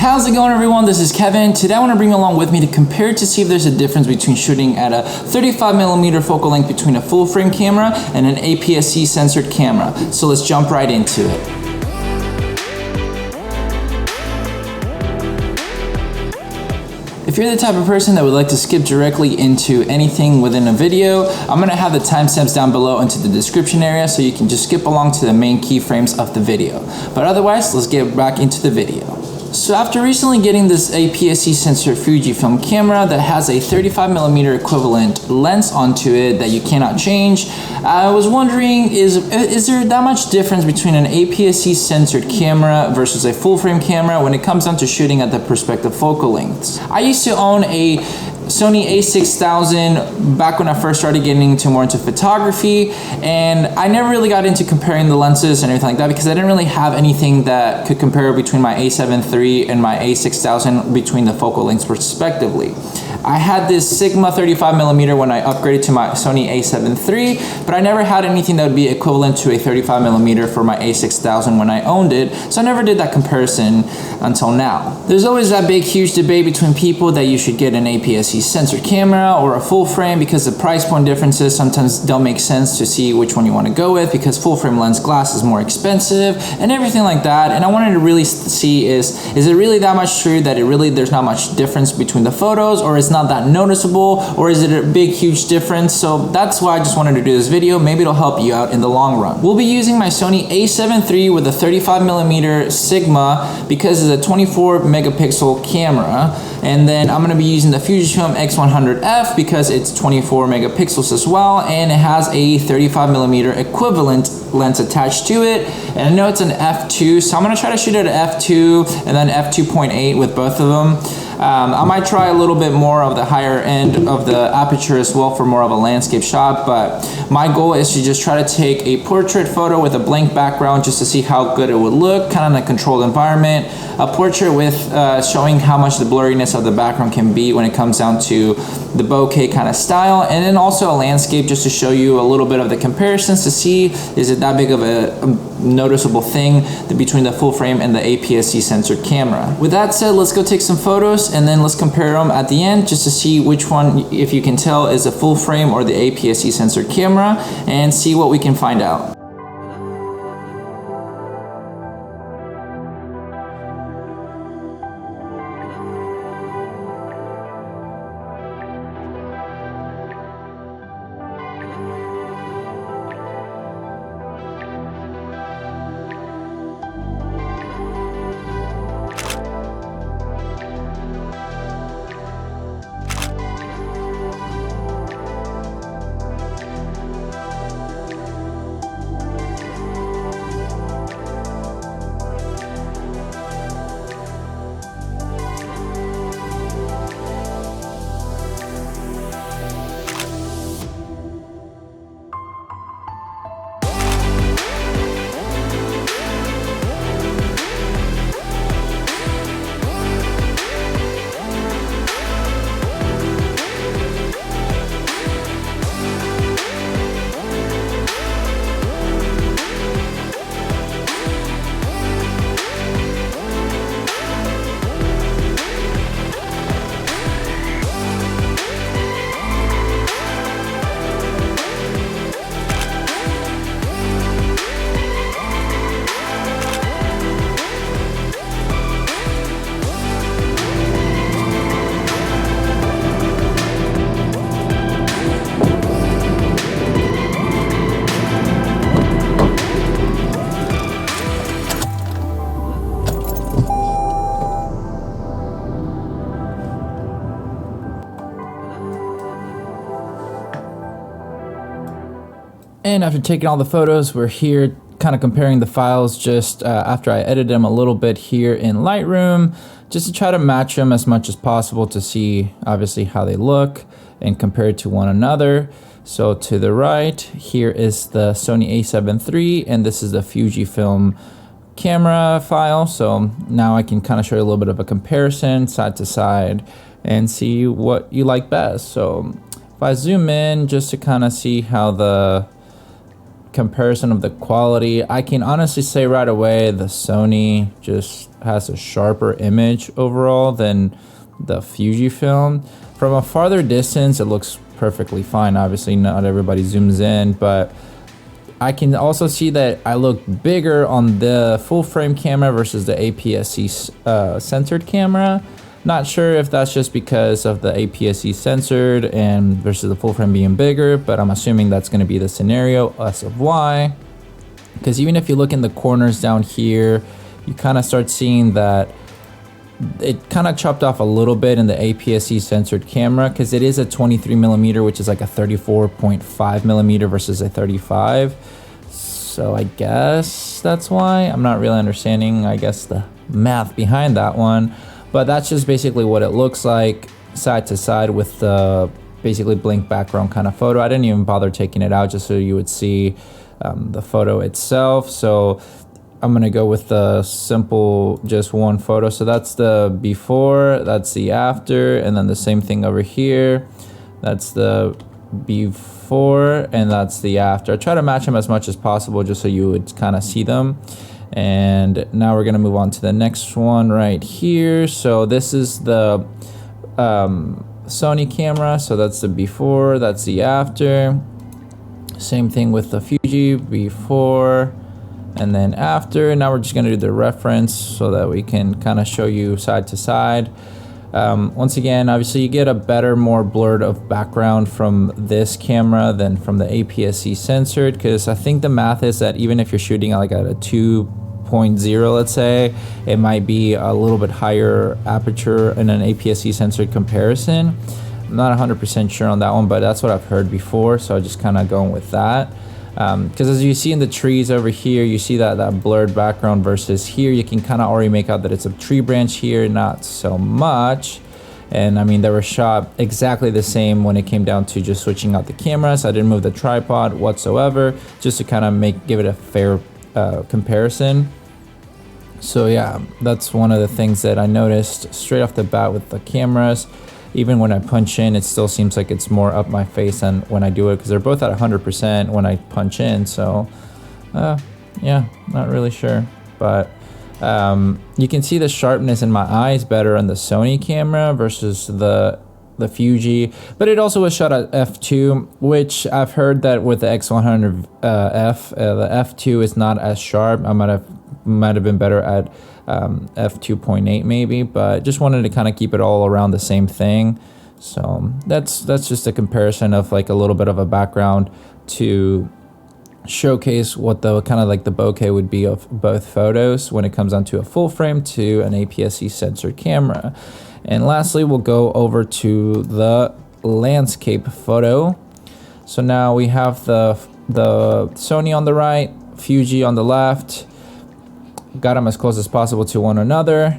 How's it going, everyone? This is Kevin. Today I want to bring you along with me to compare to see if there's a difference between shooting at a 35mm focal length between a full frame camera and an APS-C censored camera. So let's jump right into it. If you're the type of person that would like to skip directly into anything within a video, I'm going to have the timestamps down below into the description area so you can just skip along to the main keyframes of the video. But otherwise, let's get back into the video. So after recently getting this APS-C censored Fujifilm camera that has a 35mm equivalent lens onto it that you cannot change, I was wondering, is there that much difference between an APS-C censored camera versus a full frame camera when it comes down to shooting at the perspective focal lengths? I used to own a Sony A7iii back when I first started getting more into photography, and I never really got into comparing the lenses and everything like that because I didn't really have anything that could compare between my A7iii and my A6000 between the focal lengths respectively. I had this Sigma 35mm when I upgraded to my Sony A7iii, but I never had anything that would be equivalent to a 35mm for my A6000 when I owned it, so I never did that comparison until now. There's always that big huge debate between people that you should get an APS-C censored camera or a full frame because the price point differences sometimes don't make sense to see which one you want to go with because full frame lens glass is more expensive and everything like that. And I wanted to really see is it really that much true that there's not much difference between the photos, or it's not that noticeable, or is it a big huge difference? So that's why I just wanted to do this video. Maybe it'll help you out in the long run. We'll be using my Sony A7iii with a 35mm Sigma because it's a 24 megapixel camera, and then I'm going to be using the Fuji X100f because it's 24 megapixels as well, and it has a 35mm equivalent lens attached to it. And I know it's an f2, so I'm going to try to shoot it at f2 and then f2.8 with both of them. I might try a little bit more of the higher end of the aperture as well for more of a landscape shot, but my goal is to just try to take a portrait photo with a blank background just to see how good it would look, kind of in a controlled environment. A portrait with showing how much the blurriness of the background can be when it comes down to the bokeh kind of style, and then also a landscape just to show you a little bit of the comparisons to see is it that big of a noticeable thing between the full frame and the APS-C censored camera. With that said, let's go take some photos and then let's compare them at the end just to see which one, if you can tell, is a full frame or the APS-C censored camera, and see what we can find out. And after taking all the photos, we're here kind of comparing the files just after I edited them a little bit here in Lightroom, just to try to match them as much as possible to see obviously how they look and compare it to one another. So to the right, here is the Sony A7iii, and this is the Fujifilm camera file. So now I can kind of show you a little bit of a comparison side to side and see what you like best. So if I zoom in just to kind of see how the comparison of the quality, I can honestly say right away the Sony just has a sharper image overall than the Fujifilm. From a farther distance, it looks perfectly fine. Obviously, not everybody zooms in, but I can also see that I look bigger on the full frame camera versus the APS-C censored camera. Not sure if that's just because of the APS-C censored and versus the full frame being bigger, but I'm assuming that's going to be the scenario as of why. Because even if you look in the corners down here, you kind of start seeing that it kind of chopped off a little bit in the APS-C censored camera, because it is a 23mm, which is like a 34.5mm versus a 35. So I guess that's why. I'm not really understanding, I guess, the math behind that one. But that's just basically what it looks like side to side with the basically blank background kind of photo. I didn't even bother taking it out just so you would see the photo itself. So I'm gonna go with the simple, just one photo. So that's the before, that's the after, and then the same thing over here. That's the before, and that's the after. I try to match them as much as possible just so you would kind of see them. And now we're gonna move on to the next one right here. So this is the Sony camera. So that's the before, that's the after. Same thing with the Fuji, before, and then after. Now we're just going to do the reference so that we can kind of show you side to side. Once again, obviously you get a better, more blurred of background from this camera than from the APS-C censored, because I think the math is that even if you're shooting like at a 2.0, let's say, it might be a little bit higher aperture in an APS-C censored comparison. I'm not 100% sure on that one, but that's what I've heard before, so I'm just kind of going with that. Because as you see in the trees over here, you see that blurred background versus here, you can kind of already make out that it's a tree branch here, not so much. And I mean, they were shot exactly the same when it came down to just switching out the cameras. I didn't move the tripod whatsoever, just to kind of give it a fair comparison. So yeah, that's one of the things that I noticed straight off the bat with the cameras. Even when I punch in, it still seems like it's more up my face than when I do it, because they're both at 100% when I punch in. So yeah, not really sure, but you can see the sharpness in my eyes better on the Sony camera versus the Fuji. But it also was shot at f2, which I've heard that with the X100f, the f2 is not as sharp. I might have been better at f2.8 maybe, but just wanted to kind of keep it all around the same thing. So that's just a comparison of like a little bit of a background to showcase what the kind of like the bokeh would be of both photos when it comes down to a full frame to an APS-C censored camera. And lastly, we'll go over to the landscape photo. So now we have the Sony on the right, Fuji on the left. Got them as close as possible to one another.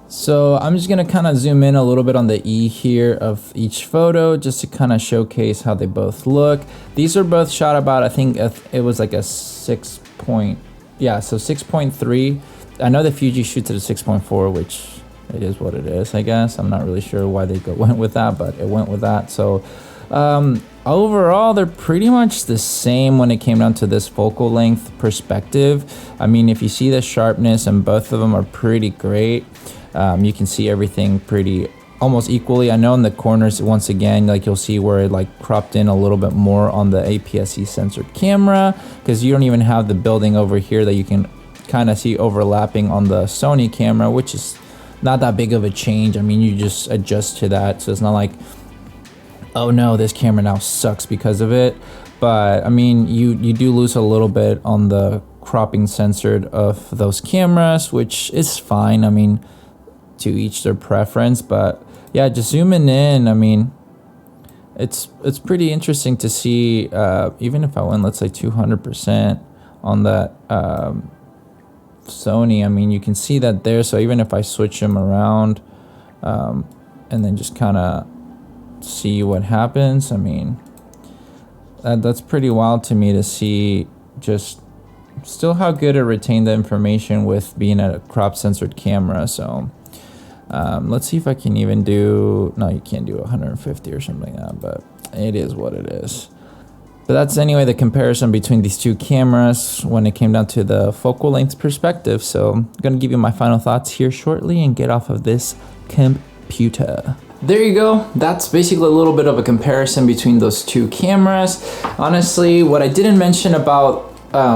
So I'm just gonna kind of zoom in a little bit on the E here of each photo just to kind of showcase how they both look. These are both shot about, I think it was like a 6.3. I know the Fuji shoots at a 6.4, which it is what it is, I guess. I'm not really sure why they went with that, but it went with that. So overall, they're pretty much the same when it came down to this focal length perspective. I mean, if you see the sharpness, and both of them are pretty great. You can see everything pretty almost equally. I know in the corners, once again, like you'll see where it like cropped in a little bit more on the APS-C censored camera, because you don't even have the building over here that you can kind of see overlapping on the Sony camera, which is not that big of a change. I mean, you just adjust to that, so it's not like, oh no, this camera now sucks because of it. But I mean, you do lose a little bit on the cropping censored of those cameras, which is fine. I mean, to each their preference. But yeah, just zooming in, I mean, it's pretty interesting to see. Even if I went, let's say 200% on that Sony, I mean, you can see that there. So even if I switch them around and then just kind of see what happens, I mean, that's pretty wild to me to see just still how good it retained the information with being a crop censored camera. So let's see if I can even do, no, you can't do 150 or something like that, but it is what it is. But that's anyway the comparison between these two cameras when it came down to the focal length perspective. So I'm gonna give you my final thoughts here shortly and get off of this computer. There you go. That's basically a little bit of a comparison between those two cameras. Honestly, what I didn't mention about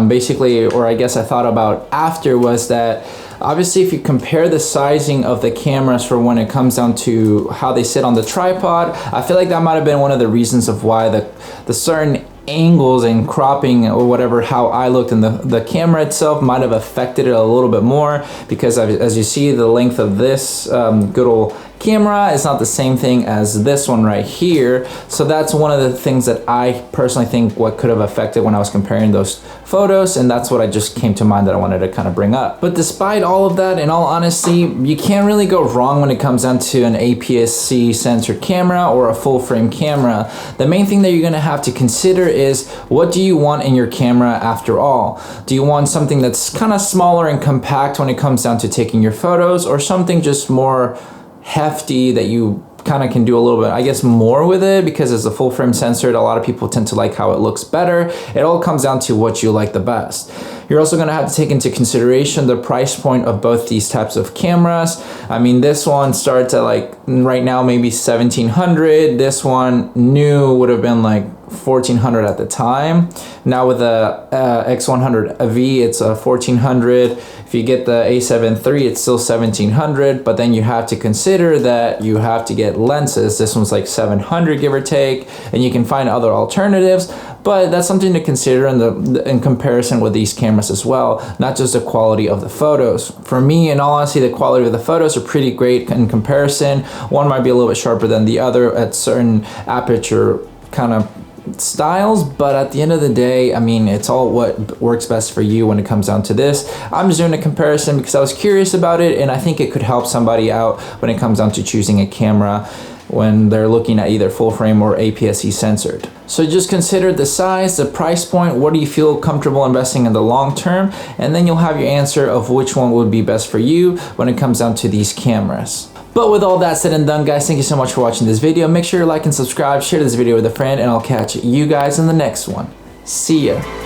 basically, or I guess I thought about after, was that obviously if you compare the sizing of the cameras for when it comes down to how they sit on the tripod, I feel like that might have been one of the reasons of why the certain angles and cropping or whatever, how I looked in the camera itself might have affected it a little bit more, because as you see, the length of this good old camera is not the same thing as this one right here. So that's one of the things that I personally think what could have affected when I was comparing those photos, and that's what I just came to mind that I wanted to kind of bring up. But despite all of that, in all honesty, you can't really go wrong when it comes down to an APS-C censored camera or a full frame camera. The main thing that you're gonna have to consider is, what do you want in your camera after all? Do you want something that's kind of smaller and compact when it comes down to taking your photos, or something just more hefty that you kind of can do a little bit, I guess, more with it, because as a full frame censored, a lot of people tend to like how it looks better. It all comes down to what you like the best. You're also going to have to take into consideration the price point of both these types of cameras. I mean, this one starts at like right now maybe $1,700. This one new would have been like $1,400 at the time. Now with the X100f, it's $1,400. If you get the A7 III, it's still $1,700, but then you have to consider that you have to get lenses. This one's like $700, give or take, and you can find other alternatives, but that's something to consider in comparison with these cameras as well, not just the quality of the photos. For me, in all honesty, the quality of the photos are pretty great in comparison. One might be a little bit sharper than the other at certain aperture kind of styles, but at the end of the day, I mean, it's all what works best for you when it comes down to this. I'm just doing a comparison because I was curious about it, and I think it could help somebody out when it comes down to choosing a camera when they're looking at either full frame or APS-C censored. So just consider the size, the price point, what do you feel comfortable investing in the long term, and then you'll have your answer of which one would be best for you when it comes down to these cameras. But with all that said and done, guys, thank you so much for watching this video. Make sure you like and subscribe, share this video with a friend, and I'll catch you guys in the next one. See ya.